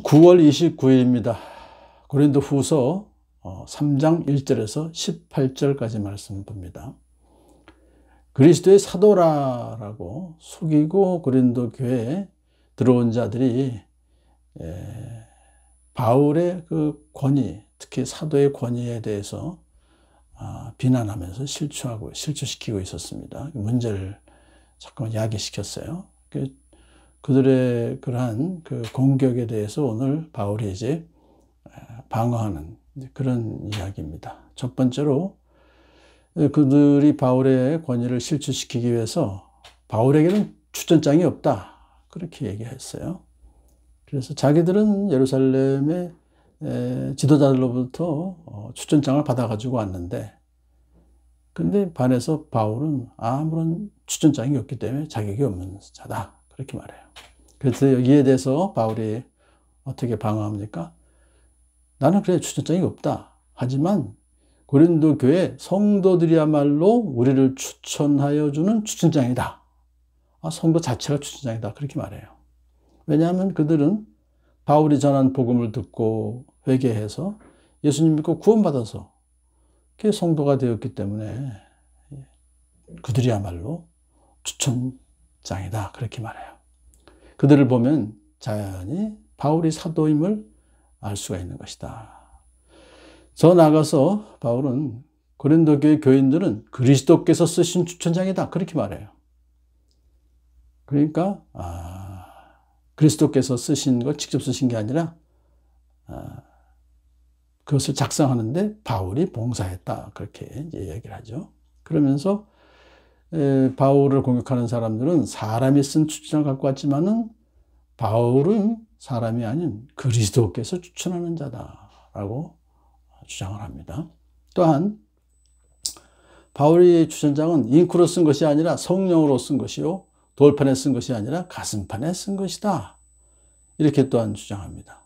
9월 29일입니다. 고린도 후서 3장 1절에서 18절까지 말씀 봅니다. 그리스도의 사도라라고 속이고 고린도 교회에 들어온 자들이 바울의 그 권위, 특히 사도의 권위에 대해서 비난하면서 실추시키고 있었습니다. 문제를 잠깐 야기시켰어요. 그들의 그러한 그 공격에 대해서 오늘 바울이 이제 방어하는 그런 이야기입니다. 첫 번째로 그들이 바울의 권위를 실추시키기 위해서 바울에게는 추천장이 없다, 그렇게 얘기했어요. 그래서 자기들은 예루살렘의 지도자들로부터 추천장을 받아가지고 왔는데, 근데 반해서 바울은 아무런 추천장이 없기 때문에 자격이 없는 자다, 그렇게 말해요. 그래서 여기에 대해서 바울이 어떻게 방어합니까? 나는 그래 추천장이 없다. 하지만 고린도 교회 성도들이야말로 우리를 추천하여 주는 추천장이다. 성도 자체가 추천장이다, 그렇게 말해요. 왜냐하면 그들은 바울이 전한 복음을 듣고 회개해서 예수님 믿고 구원받아서 성도가 되었기 때문에 그들이야말로 추천장이다, 그렇게 말해요. 그들을 보면 자연히 바울이 사도임을 알 수가 있는 것이다. 더 나아가서 바울은 고린도 교회 교인들은 그리스도께서 쓰신 추천장이다, 그렇게 말해요. 그러니까 그리스도께서 쓰신 거 직접 쓰신 게 아니라 그것을 작성하는데 바울이 봉사했다, 그렇게 이제 얘기를 하죠. 그러면서 바울을 공격하는 사람들은 사람이 쓴 추천을 갖고 왔지만은 바울은 사람이 아닌 그리스도께서 추천하는 자다라고 주장을 합니다. 또한 바울의 추천장은 잉크로 쓴 것이 아니라 성령으로 쓴 것이요, 돌판에 쓴 것이 아니라 가슴판에 쓴 것이다, 이렇게 또한 주장합니다.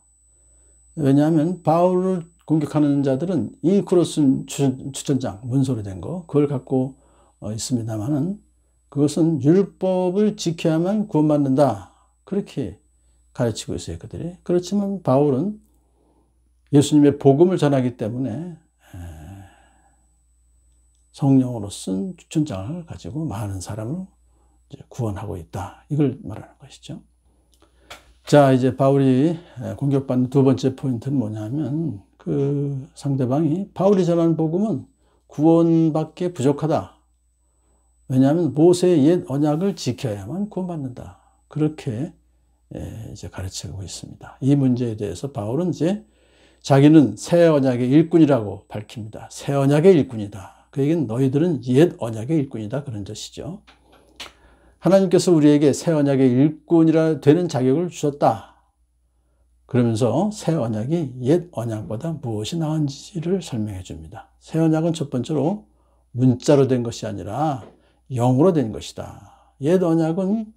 왜냐하면 바울을 공격하는 자들은 잉크로 쓴 추천장, 문서로 된 거, 그걸 갖고 있습니다만은 그것은 율법을 지켜야만 구원받는다, 그렇게 가르치고 있어요, 그들이. 그렇지만 바울은 예수님의 복음을 전하기 때문에 성령으로 쓴 추천장을 가지고 많은 사람을 구원하고 있다, 이걸 말하는 것이죠. 자, 이제 바울이 공격받는 두 번째 포인트는 뭐냐면, 그 상대방이 바울이 전하는 복음은 구원받기에 부족하다. 왜냐하면 모세의 옛 언약을 지켜야만 구원받는다, 그렇게 이제 가르치고 있습니다. 이 문제에 대해서 바울은 이제 자기는 새 언약의 일꾼이라고 밝힙니다. 새 언약의 일꾼이다. 그 얘기는 너희들은 옛 언약의 일꾼이다, 그런 뜻이죠. 하나님께서 우리에게 새 언약의 일꾼이라 되는 자격을 주셨다. 그러면서 새 언약이 옛 언약보다 무엇이 나은지를 설명해 줍니다. 새 언약은 첫 번째로 문자로 된 것이 아니라 영으로 된 것이다. 옛 언약은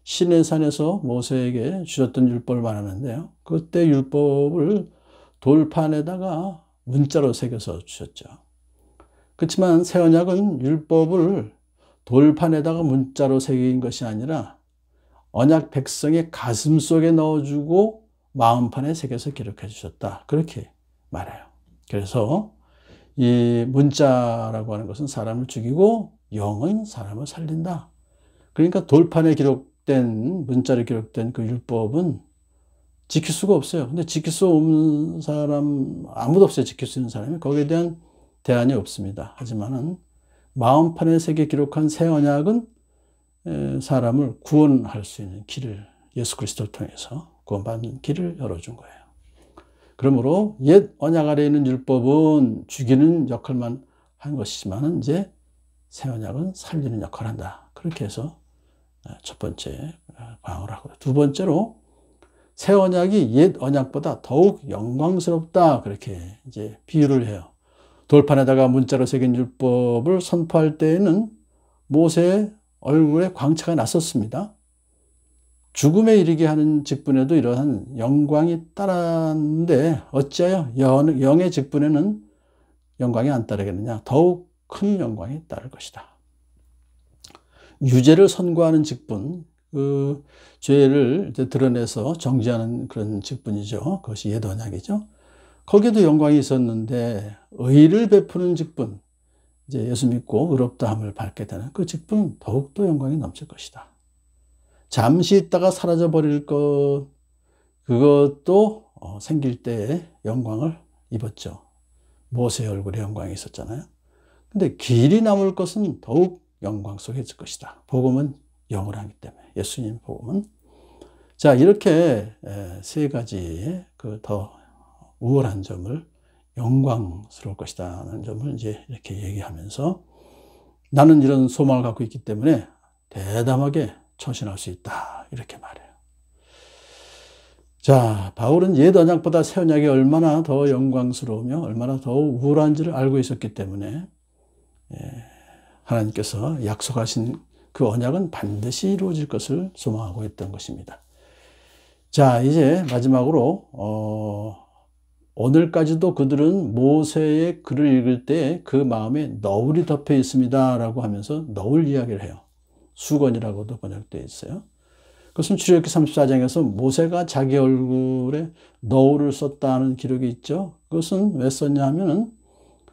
시내산에서 모세에게 주셨던 율법을 말하는데요, 그때 율법을 돌판에다가 문자로 새겨서 주셨죠. 그렇지만 새 언약은 율법을 돌판에다가 문자로 새긴 것이 아니라 언약 백성의 가슴 속에 넣어주고 마음판에 새겨서 기록해 주셨다, 그렇게 말해요. 그래서 이 문자라고 하는 것은 사람을 죽이고 영은 사람을 살린다. 그러니까 돌판에 기록된, 문자로 기록된 그 율법은 지킬 수가 없어요. 근데 지킬 수 없는 사람 아무도 없어요. 지킬 수 있는 사람이. 거기에 대한 대안이 없습니다. 하지만은 마음판에 새겨 기록한 새 언약은 사람을 구원할 수 있는 길을, 예수 그리스도를 통해서 구원받는 길을 열어준 거예요. 그러므로 옛 언약 아래에 있는 율법은 죽이는 역할만 한 것이지만은 이제 새 언약은 살리는 역할을 한다, 그렇게 해서 첫 번째 방어를 하고요. 두 번째로 새 언약이 옛 언약보다 더욱 영광스럽다, 그렇게 이제 비유를 해요. 돌판에다가 문자로 새긴 율법을 선포할 때에는 모세의 얼굴에 광채가 났었습니다. 죽음에 이르게 하는 직분에도 이러한 영광이 따랐는데 어찌하여 영의 직분에는 영광이 안 따르겠느냐? 더욱 큰 영광이 따를 것이다. 유죄를 선고하는 직분, 그 죄를 이제 드러내서 정죄하는 그런 직분이죠. 그것이 옛 언약이죠. 거기에도 영광이 있었는데 의를 베푸는 직분, 이제 예수 믿고 의롭다함을 받게 되는 그 직분은 더욱더 영광이 넘칠 것이다. 잠시 있다가 사라져 버릴 것, 그것도 생길 때에 영광을 입었죠. 모세의 얼굴에 영광이 있었잖아요. 근데 길이 남을 것은 더욱 영광 속에 있을 것이다. 복음은 영원하기 때문에, 예수님 복음은. 자, 이렇게 세 가지의 그 더 우월한 점을 영광스러울 것이다 하는 점을 이제 이렇게 얘기하면서 나는 이런 소망을 갖고 있기 때문에 대담하게 처신할 수 있다. 이렇게 말해요. 자, 바울은 옛 언약보다 새 언약이 얼마나 더 영광스러우며 얼마나 더 우월한지를 알고 있었기 때문에 하나님께서 약속하신 그 언약은 반드시 이루어질 것을 소망하고 있던 것입니다. 자, 이제 마지막으로 오늘까지도 그들은 모세의 글을 읽을 때 그 마음에 너울이 덮여 있습니다 라고 하면서 너울 이야기를 해요. 수건이라고도 번역되어 있어요. 그것은 출애굽기 34장에서 모세가 자기 얼굴에 너울을 썼다는 기록이 있죠. 그것은 왜 썼냐 하면은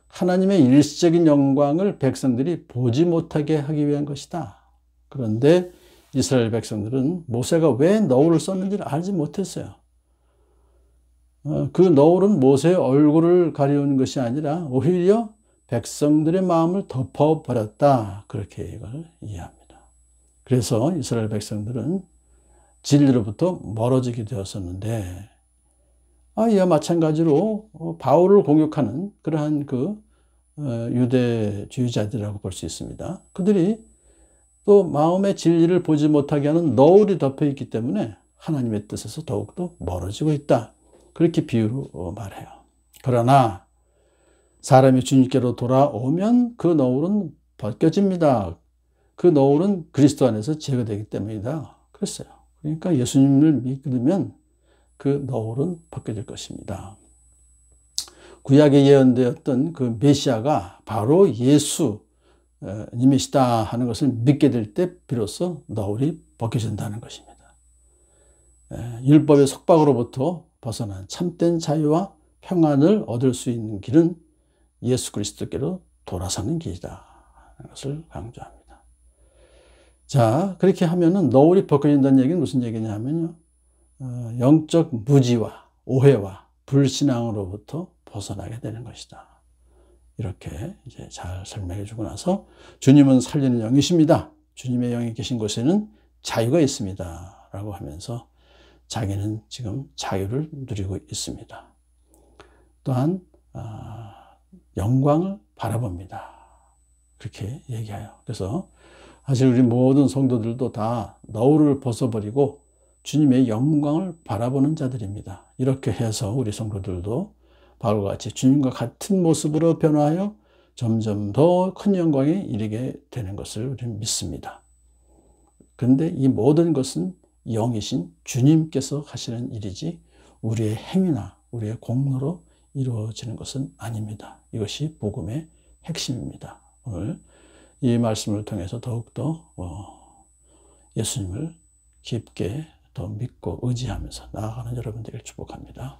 하나님의 일시적인 영광을 백성들이 보지 못하게 하기 위한 것이다. 그런데 이스라엘 백성들은 모세가 왜 너울을 썼는지를 알지 못했어요. 그 너울은 모세의 얼굴을 가리우는 것이 아니라 오히려 백성들의 마음을 덮어버렸다. 그렇게 이걸 이해합니다. 그래서 이스라엘 백성들은 진리로부터 멀어지게 되었었는데, 이와 마찬가지로 바울을 공격하는 그러한 그 유대주의자들이라고 볼 수 있습니다. 그들이 또 마음의 진리를 보지 못하게 하는 너울이 덮여 있기 때문에 하나님의 뜻에서 더욱더 멀어지고 있다. 그렇게 비유로 말해요. 그러나 사람이 주님께로 돌아오면 그 너울은 벗겨집니다. 그 너울은 그리스도 안에서 제거되기 때문이다. 그랬어요. 그러니까 예수님을 믿으면 그 너울은 벗겨질 것입니다. 구약에 예언되었던 그 메시아가 바로 예수님이시다 하는 것을 믿게 될 때 비로소 너울이 벗겨진다는 것입니다. 율법의 속박으로부터 벗어난 참된 자유와 평안을 얻을 수 있는 길은 예수 그리스도께로 돌아서는 길이다 하는 것을 강조합니다. 자, 그렇게 하면은 너울이 벗겨진다는 얘기는 무슨 얘기냐 하면요, 영적 무지와 오해와 불신앙으로부터 벗어나게 되는 것이다. 이렇게 이제 잘 설명해 주고 나서 주님은 살리는 영이십니다. 주님의 영이 계신 곳에는 자유가 있습니다. 라고 하면서 자기는 지금 자유를 누리고 있습니다. 또한 영광을 바라봅니다. 그렇게 얘기해요. 그래서 사실 우리 모든 성도들도 다 너울을 벗어버리고 주님의 영광을 바라보는 자들입니다. 이렇게 해서 우리 성도들도 바울과 같이 주님과 같은 모습으로 변화하여 점점 더 큰 영광에 이르게 되는 것을 우리는 믿습니다. 그런데 이 모든 것은 영이신 주님께서 하시는 일이지 우리의 행위나 우리의 공로로 이루어지는 것은 아닙니다. 이것이 복음의 핵심입니다. 오늘 이 말씀을 통해서 더욱더 예수님을 깊게 더 믿고 의지하면서 나아가는 여러분들을 축복합니다.